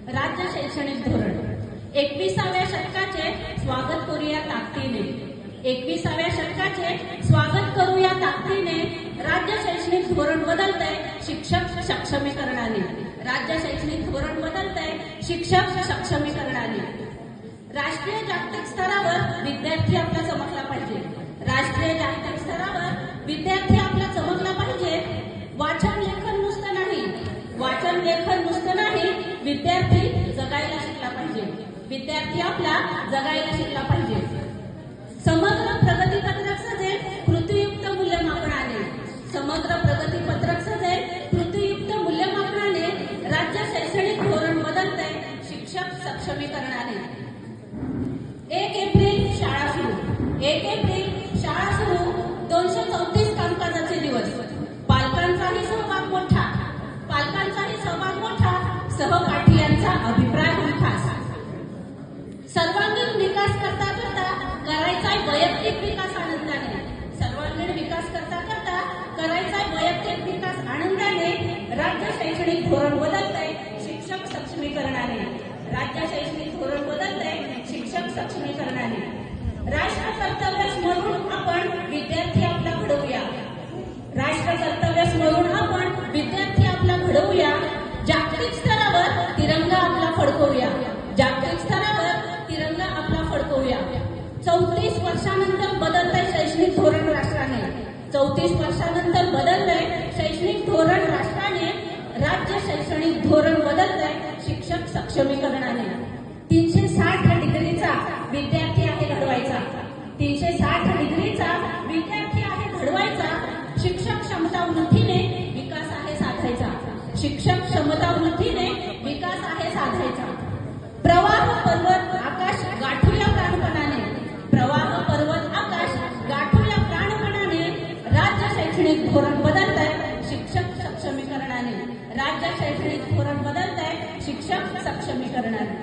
राज्य शैक्षणिक धोरण 21व्या शतकाचे स्वागत करूया ताकदीने. 21व्या शतकाचे स्वागत करूया ताकदीने. राज्य शैक्षणिक धोरण बदलतंय शिक्षक सक्षमीकरणाने. राज्य शैक्षणिक धोरण बदलतंय शिक्षक सक्षमीकरणाने. राष्ट्रीय जागतिक स्तरावर विद्यार्थी आपला चमकला पाहिजे. राष्ट्रीय जागतिक स्तरावर विद्यार्थी आपला चमकला पाहिजे. वाचन लेखन नुसतं नाही, वाचन लेखन नुसतं नाही, विद्यार्थी जगायला शिकला पाहिजे. विद्यार्थी आपला जगायला शिकला पाहिजे. समग्र प्रगती पत्रक सजेल कृतीयुक्त मूल्यमापनाने. समग्र प्रगती पत्रक सजेल कृतीयुक्त मूल्यमापनाने. राज्य शैक्षणिक धोरण बदलतंय शिक्षक सक्षमीकरणाने. 1 एप्रिल शाळा सुरू. 1 एप्रिल शाळा सुरू. 234 कामकाजाचे दिवस. पालकांचाही सहभाग मोठा. पालकांचाही सहभाग मोठा. सहपाठीयांचा अभिप्राय खास. सर्वांगीण विकास करता करता करायचा वैयक्तिक विकास आनंदाने. सर्वांगीण विकास करता करता करायचा वैयक्तिक विकास आनंदाने. राज्य शैक्षणिक धोरण बदलतंय शिक्षक सक्षमीकरणाने. राज्य शैक्षणिक धोरण बदलतंय शिक्षक सक्षमीकरणाने. राष्ट्र कर्तव्य म्हणून आपण विद्यार्थी आपला घडवूया. राष्ट्र कर्तव्य म्हणून आपण विद्यार्थी आपला घडवूया. जागतिक स्तरावर तिरंगा आपला फडकवूया. जागतिक स्तरावर तिरंगा आपला फडकवूया. 34 वर्षानंतर बदलतंय शैक्षणिक धोरण राष्ट्राने. 34 वर्षानंतर बदलतंय शैक्षणिक धोरण राष्ट्राने. राज्य शैक्षणिक धोरण बदलतंय शिक्षक सक्षमीकरणाने. 360 डिग्रीचा विद्यार्थी आहे घडवायचा. 360 डिग्रीचा विद्यार्थी आहे घडवायचा. शिक्षक क्षमता वृद्धीने विकास आहे साधायचा. शिक्षक क्षमता वृद्धीने विकास आहे साधायचा. प्रवाह पर्वत आकाश गाठूया प्राणपणाने. प्रवाह पर्वत आकाश गाठूया प्राणपणाने. राज्य शैक्षणिक धोरण बदलतंय शिक्षक सक्षमीकरणाने. राज्य शैक्षणिक धोरण बदलतंय शिक्षक सक्षमीकरणाने.